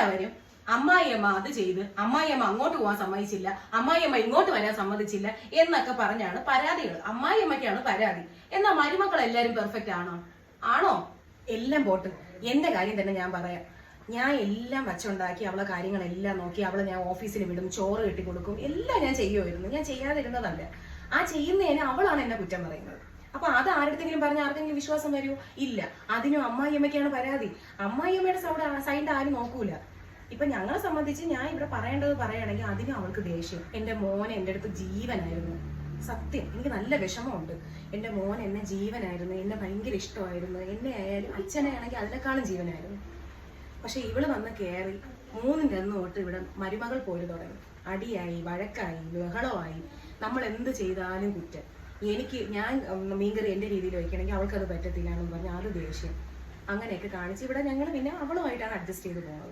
എല്ലാവരും അമ്മായിയമ്മ അത് ചെയ്ത് അമ്മായിയമ്മ അങ്ങോട്ട് പോകാൻ സമ്മതിച്ചില്ല, അമ്മായിയമ്മ ഇങ്ങോട്ട് വരാൻ സമ്മതിച്ചില്ല എന്നൊക്കെ പറഞ്ഞാണ് പരാതികൾ. അമ്മായിയമ്മയ്ക്കാണ് പരാതി. എന്നാൽ മരുമക്കൾ എല്ലാരും പെർഫെക്റ്റ് ആണോ? ആണോ? എല്ലാം പോട്ട്. എന്റെ കാര്യം തന്നെ ഞാൻ പറയാം. ഞാൻ എല്ലാം വച്ചുണ്ടാക്കി അവളെ കാര്യങ്ങളെല്ലാം നോക്കി അവളെ ഞാൻ ഓഫീസിൽ വിടും, ചോറ് കെട്ടി കൊടുക്കും, എല്ലാം ഞാൻ ചെയ്യുമായിരുന്നു. ഞാൻ ചെയ്യാതിരുന്നതല്ല. ആ ചെയ്യുന്നതിന് അവളാണ് എന്നെ കുറ്റം പറയുന്നത്. അപ്പൊ അത് ആരുടെങ്കിലും പറഞ്ഞ ആർക്കെങ്കിലും വിശ്വാസം വരുമോ? ഇല്ല. അതിനും അമ്മായിയമ്മയ്ക്കാണ് പരാതി. അമ്മായിയമ്മയുടെ സൈഡ് ആരും നോക്കൂല. ഇപ്പൊ ഞങ്ങളെ സംബന്ധിച്ച് ഞാൻ ഇവിടെ പറയേണ്ടത് പറയുകയാണെങ്കിൽ അതിനും അവൾക്ക് ദേഷ്യം. എന്റെ മോനെ എന്റെ അടുത്ത് ജീവനായിരുന്നു. സത്യം, എനിക്ക് നല്ല വിഷമമുണ്ട്. എന്റെ മോൻ എന്നെ ജീവനായിരുന്നു, എന്നെ ഭയങ്കര ഇഷ്ടമായിരുന്നു. എന്നെ ആയാലും അച്ഛനെ ആണെങ്കിൽ അതിനേക്കാളും ജീവനായിരുന്നു. പക്ഷെ ഇവള് വന്ന് കയറി 3 തൊട്ട് ഇവിടെ മരുമകൾ പോയി തുടങ്ങി. അടിയായി, വഴക്കായി, ബഹളമായി. നമ്മൾ എന്ത് ചെയ്താലും കുറ്റം. ഞാൻ മീൻകറി എന്റെ രീതിയിൽ വയ്ക്കണമെങ്കിൽ അവൾക്ക് അത് പറ്റത്തില്ല എന്ന് പറഞ്ഞാൽ അത് ദേഷ്യം. അങ്ങനെയൊക്കെ കാണിച്ച് ഇവിടെ ഞങ്ങൾ പിന്നെ അവളുമായിട്ടാണ് അഡ്ജസ്റ്റ് ചെയ്ത് പോകുന്നത്.